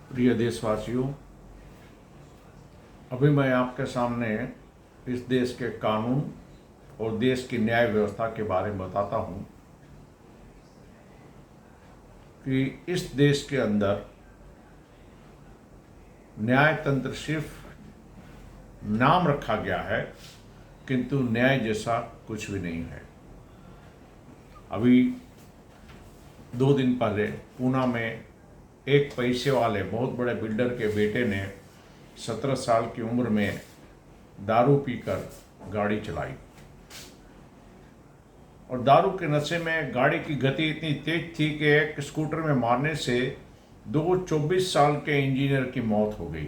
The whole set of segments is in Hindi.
प्रिय देशवासियों, अभी मैं आपके सामने इस देश के कानून और देश की न्याय व्यवस्था के बारे में बताता हूँ कि इस देश के अंदर न्यायतंत्र सिर्फ नाम रखा गया है, किंतु न्याय जैसा कुछ भी नहीं है। अभी 2 दिन पहले पूना में एक पैसे वाले बहुत बड़े बिल्डर के बेटे ने 17 साल की उम्र में दारू पीकर गाड़ी चलाई और दारू के नशे में गाड़ी की गति इतनी तेज थी कि एक स्कूटर में मारने से 24 साल के इंजीनियर की मौत हो गई।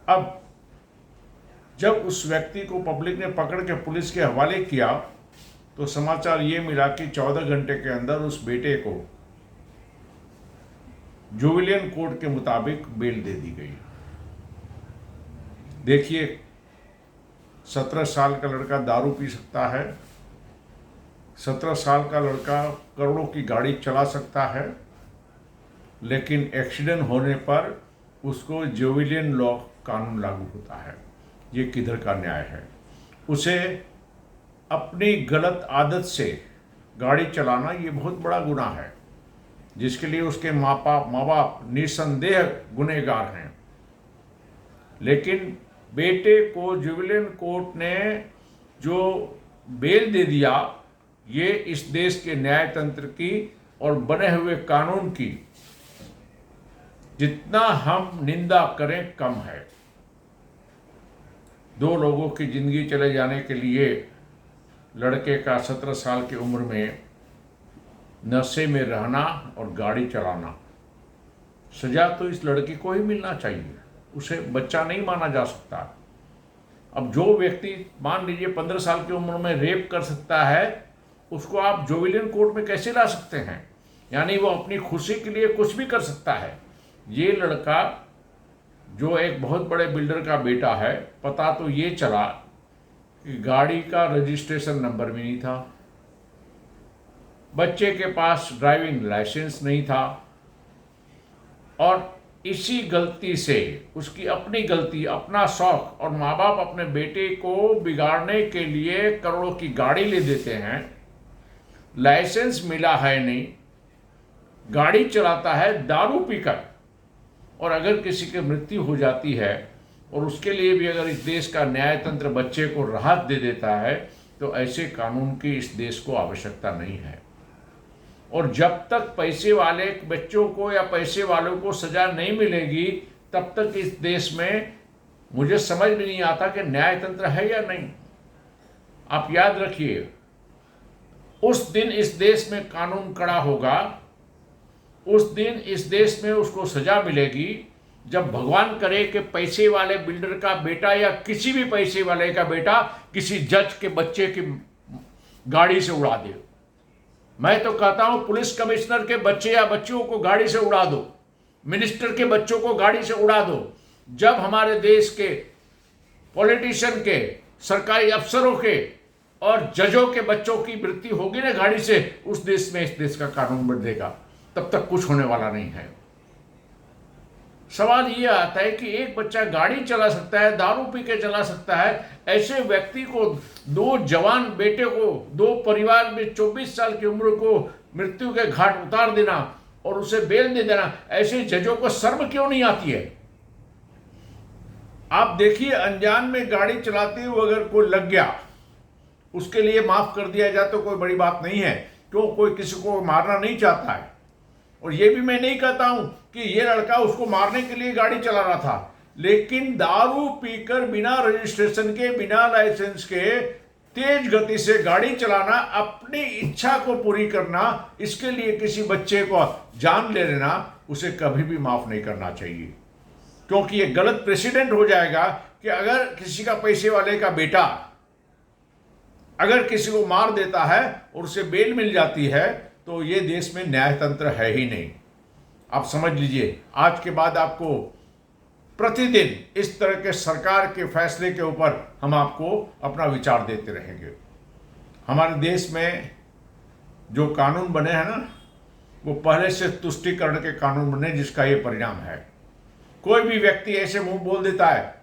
अब जब उस व्यक्ति को पब्लिक ने पकड़ के पुलिस के हवाले किया तो समाचार ये मिला कि 14 घंटे के अंदर उस बेटे को जुवेनिल कोड के मुताबिक बेल दे दी गई। देखिए, 17 साल का लड़का दारू पी सकता है, 17 साल का लड़का करोड़ों की गाड़ी चला सकता है, लेकिन एक्सीडेंट होने पर उसको जुवेनिल लॉ कानून लागू होता है। ये किधर का न्याय है? उसे अपनी गलत आदत से गाड़ी चलाना ये बहुत बड़ा गुनाह है, जिसके लिए उसके माँ बाप निसंदेह गुनहगार हैं। लेकिन बेटे को जुवेनिल कोर्ट ने जो बेल दे दिया, ये इस देश के न्यायतंत्र की और बने हुए कानून की जितना हम निंदा करें कम है। 2 लोगों की जिंदगी चले जाने के लिए लड़के का 17 साल की उम्र में नशे में रहना और गाड़ी चलाना, सजा तो इस लड़की को ही मिलना चाहिए, उसे बच्चा नहीं माना जा सकता। अब जो व्यक्ति मान लीजिए 15 साल की उम्र में रेप कर सकता है, उसको आप जुवेनिल कोर्ट में कैसे ला सकते हैं? यानी वो अपनी खुशी के लिए कुछ भी कर सकता है। ये लड़का जो एक बहुत बड़े बिल्डर का बेटा है, पता तो ये चला कि गाड़ी का रजिस्ट्रेशन नंबर भी नहीं था, बच्चे के पास ड्राइविंग लाइसेंस नहीं था, और इसी गलती से, उसकी अपनी गलती, अपना शौक, और माँ बाप अपने बेटे को बिगाड़ने के लिए करोड़ों की गाड़ी ले देते हैं, लाइसेंस मिला है नहीं, गाड़ी चलाता है दारू पीकर, और अगर किसी की मृत्यु हो जाती है और उसके लिए भी अगर इस देश का न्यायतंत्र बच्चे को राहत दे देता है, तो ऐसे कानून की इस देश को आवश्यकता नहीं है। और जब तक पैसे वाले बच्चों को या पैसे वालों को सजा नहीं मिलेगी, तब तक इस देश में मुझे समझ में नहीं आता कि न्यायतंत्र है या नहीं। आप याद रखिए, उस दिन इस देश में कानून कड़ा होगा, उस दिन इस देश में उसको सजा मिलेगी, जब भगवान करे कि पैसे वाले बिल्डर का बेटा या किसी भी पैसे वाले का बेटा किसी जज के बच्चे की गाड़ी से उड़ा दे। मैं तो कहता हूं पुलिस कमिश्नर के बच्चे या बच्चियों को गाड़ी से उड़ा दो, मिनिस्टर के बच्चों को गाड़ी से उड़ा दो। जब हमारे देश के पॉलिटिशियन के, सरकारी अफसरों के और जजों के बच्चों की मृत्यु होगी ना गाड़ी से, उस देश में इस देश का कानून बदलेगा, तब तक कुछ होने वाला नहीं है। सवाल ये आता है कि एक बच्चा गाड़ी चला सकता है, दारू पी के चला सकता है, ऐसे व्यक्ति को, 2 जवान बेटे को, 2 परिवार में 24 साल की उम्र को मृत्यु के घाट उतार देना और उसे बेल दे देना, ऐसे जजों को शर्म क्यों नहीं आती है? आप देखिए, अनजान में गाड़ी चलाते हुए अगर कोई लग गया, उसके लिए माफ कर दिया जाए तो कोई बड़ी बात नहीं है। क्यों? कोई किसी को मारना नहीं चाहता है। और ये भी मैं नहीं कहता हूं कि ये लड़का उसको मारने के लिए गाड़ी चला रहा था, लेकिन दारू पीकर बिना रजिस्ट्रेशन के, बिना लाइसेंस के तेज गति से गाड़ी चलाना, अपनी इच्छा को पूरी करना, इसके लिए किसी बच्चे को जान ले लेना, उसे कभी भी माफ नहीं करना चाहिए। क्योंकि ये गलत प्रेसिडेंट हो जाएगा कि अगर किसी का पैसे वाले का बेटा अगर किसी को मार देता है और उसे बेल मिल जाती है, तो ये देश में न्यायतंत्र है ही नहीं। आप समझ लीजिए, आज के बाद आपको प्रतिदिन इस तरह के सरकार के फैसले के ऊपर हम आपको अपना विचार देते रहेंगे। हमारे देश में जो कानून बने हैं ना, वो पहले से तुष्टिकरण के कानून बने, जिसका ये परिणाम है। कोई भी व्यक्ति ऐसे मुंह बोल देता है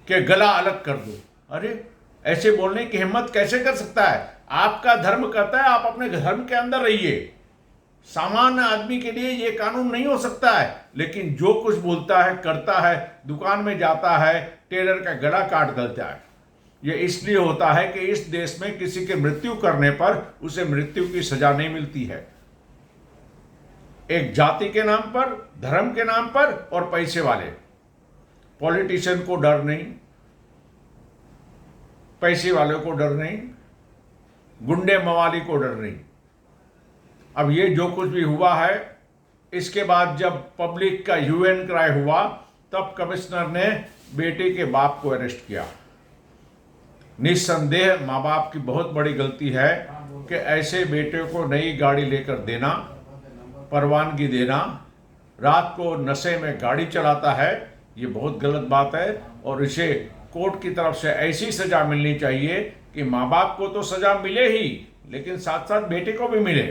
कि गला अलग कर दो। अरे ऐसे बोलने की हिम्मत कैसे कर सकता है? आपका धर्म कहता है आप अपने धर्म के अंदर रहिए। सामान्य आदमी के लिए ये कानून नहीं हो सकता है, लेकिन जो कुछ बोलता है करता है, दुकान में जाता है, टेलर का गला काट देता है। ये इसलिए होता है कि इस देश में किसी के मृत्यु करने पर उसे मृत्यु की सजा नहीं मिलती है। एक जाति के नाम पर, धर्म के नाम पर और पैसे वाले पॉलिटिशियन को डर नहीं, पैसे वाले को डर नहीं, गुंडे मवाली को डर नहीं। अब ये जो कुछ भी हुआ है, इसके बाद जब पब्लिक का यूएन क्राई हुआ, तब कमिश्नर ने बेटे के बाप को अरेस्ट किया। निस्संदेह माँ बाप की बहुत बड़ी गलती है कि ऐसे बेटे को नई गाड़ी लेकर देना, परवानगी देना, रात को नशे में गाड़ी चलाता है, ये बहुत गलत बात है। और इसे कोर्ट की तरफ से ऐसी सजा मिलनी चाहिए कि माँ बाप को तो सजा मिले ही, लेकिन साथ साथ बेटे को भी मिले।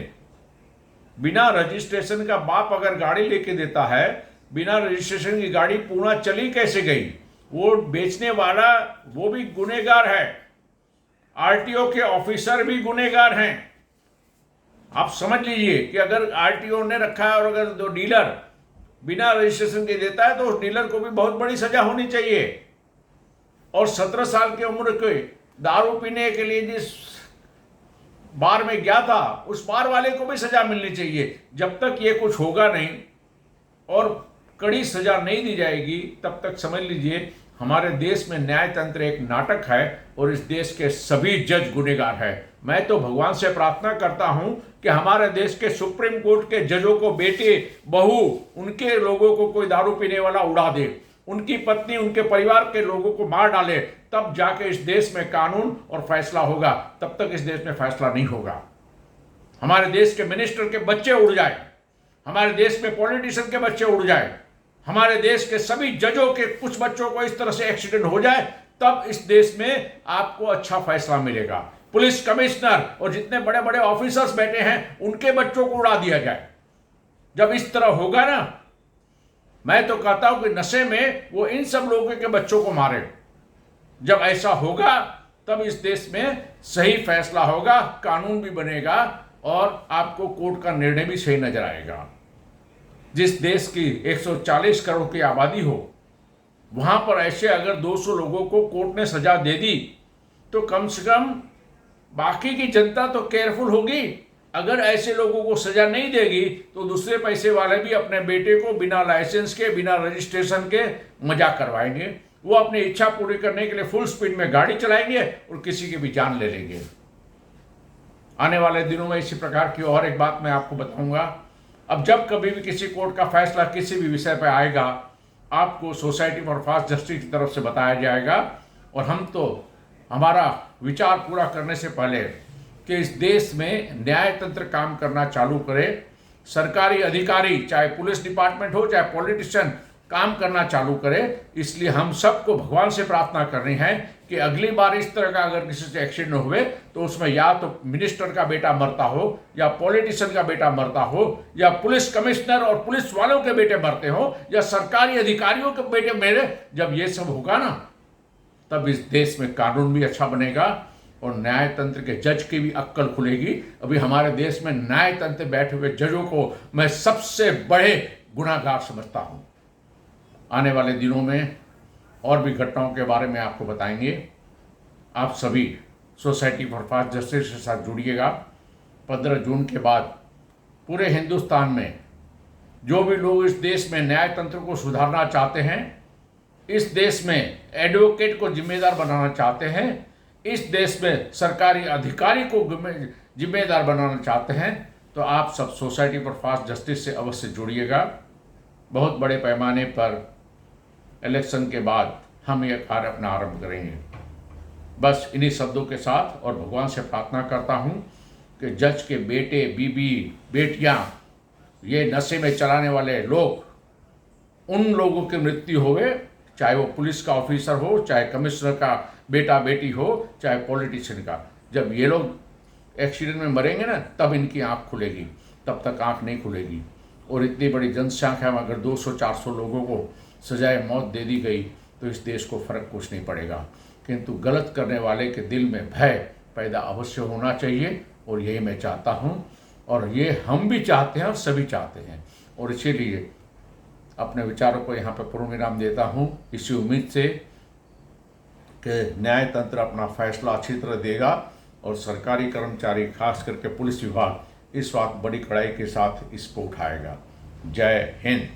बिना रजिस्ट्रेशन का बाप अगर गाड़ी लेके देता है, बिना रजिस्ट्रेशन की गाड़ी पूना चली कैसे गई? वो बेचने वाला वो भी गुनहगार है, आरटीओ के ऑफिसर भी गुनहगार हैं। आप समझ लीजिए कि अगर आरटीओ ने रखा है और अगर दो डीलर बिना रजिस्ट्रेशन के देता है, तो उस डीलर को भी बहुत बड़ी सजा होनी चाहिए। और 17 साल की उम्र के दारू पीने के लिए जिस बार में गया था, उस बार वाले को भी सजा मिलनी चाहिए। जब तक ये कुछ होगा नहीं और कड़ी सजा नहीं दी जाएगी, तब तक समझ लीजिए हमारे देश में न्यायतंत्र एक नाटक है और इस देश के सभी जज गुनहगार है। मैं तो भगवान से प्रार्थना करता हूं कि हमारे देश के सुप्रीम कोर्ट के जजों को बेटे, बहू, उनके लोगों को कोई दारू पीने वाला उड़ा दे, उनकी पत्नी, उनके परिवार के लोगों को मार डाले, तब जाके इस देश में कानून और फैसला होगा। तब तक इस देश में फैसला नहीं होगा। हमारे देश के मिनिस्टर के बच्चे उड़ जाए, हमारे देश में पॉलिटिशियन के बच्चे उड़ जाए, हमारे देश के सभी जजों के कुछ बच्चों को इस तरह से एक्सीडेंट हो जाए, तब इस देश में आपको अच्छा फैसला मिलेगा। पुलिस कमिश्नर और जितने बड़े बड़े ऑफिसर्स बैठे हैं, उनके बच्चों को उड़ा दिया जाए। जब इस तरह होगा ना, मैं तो कहता हूं कि नशे में वो इन सब लोगों के बच्चों को मारे। जब ऐसा होगा, तब इस देश में सही फैसला होगा, कानून भी बनेगा और आपको कोर्ट का निर्णय भी सही नजर आएगा। जिस देश की 140 करोड़ की आबादी हो, वहां पर ऐसे अगर 200 लोगों को कोर्ट ने सजा दे दी, तो कम से कम बाकी की जनता तो केयरफुल होगी। अगर ऐसे लोगों को सजा नहीं देगी, तो दूसरे पैसे वाले भी अपने बेटे को बिना लाइसेंस के, बिना रजिस्ट्रेशन के मजाक करवाएंगे। वो अपनी इच्छा पूरी करने के लिए फुल स्पीड में गाड़ी चलाएंगे और किसी की भी जान ले लेंगे। आने वाले दिनों में इसी प्रकार की और एक बात मैं आपको बताऊंगा। अब जब कभी भी किसी कोर्ट का फैसला किसी भी विषय पर आएगा, आपको सोसाइटी फॉर फास्ट जस्टिस की तरफ से बताया जाएगा। और हम तो हमारा विचार पूरा करने से पहले कि इस देश में न्यायतंत्र काम करना चालू करे, सरकारी अधिकारी, चाहे पुलिस डिपार्टमेंट हो, चाहे पॉलिटिशियन, काम करना चालू करे। इसलिए हम सबको भगवान से प्रार्थना करनी है कि अगली बार इस तरह का अगर किसी से एक्सीडेंट हुए, तो उसमें या तो मिनिस्टर का बेटा मरता हो, या पॉलिटिशियन का बेटा मरता हो, या पुलिस कमिश्नर और पुलिस वालों के बेटे मरते हो, या सरकारी अधिकारियों के बेटे मेरे। जब ये सब होगा ना, तब इस देश में कानून भी अच्छा बनेगा और न्यायतंत्र के जज की भी अक्कल खुलेगी। अभी हमारे देश में न्यायतंत्र बैठे हुए जजों को मैं सबसे बड़े गुनाहगार समझता हूं। आने वाले दिनों में और भी घटनाओं के बारे में आपको बताएंगे। आप सभी सोसाइटी फॉर फास्ट जस्टिस के साथ जुड़िएगा। 15 जून के बाद पूरे हिंदुस्तान में जो भी लोग इस देश में न्यायतंत्र को सुधारना चाहते हैं, इस देश में एडवोकेट को जिम्मेदार बनाना चाहते हैं, इस देश में सरकारी अधिकारी को जिम्मेदार बनाना चाहते हैं, तो आप सब सोसाइटी फॉर फास्ट जस्टिस से अवश्य जुड़िएगा। बहुत बड़े पैमाने पर इलेक्शन के बाद हम ये कार्य अपना आरंभ करेंगे। बस इन्हीं शब्दों के साथ और भगवान से प्रार्थना करता हूँ कि जज के बेटे, बीबी, बेटियाँ, ये नशे में चलाने वाले लोग, उन लोगों की मृत्यु होवे, चाहे वो पुलिस का ऑफिसर हो, चाहे कमिश्नर का बेटा बेटी हो, चाहे पॉलिटिशियन का। जब ये लोग एक्सीडेंट में मरेंगे ना, तब इनकी आँख खुलेगी। तब तक आंख नहीं खुलेगी। और इतनी बड़ी जनसंख्या में अगर 200-400 लोगों को सजाए मौत दे दी गई तो इस देश को फ़र्क कुछ नहीं पड़ेगा। किंतु गलत करने वाले के दिल में भय पैदा अवश्य होना चाहिए, और यही मैं चाहता हूँ, और ये हम भी चाहते हैं और सभी चाहते हैं। और इसीलिए अपने विचारों को यहाँ पर पूर्ण विराम देता हूँ, इसी उम्मीद से कि न्याय तंत्र अपना फैसला अच्छी तरह देगा और सरकारी कर्मचारी खास करके पुलिस विभाग इस वक्त बड़ी कड़ाई के साथ इसको उठाएगा। जय हिंद।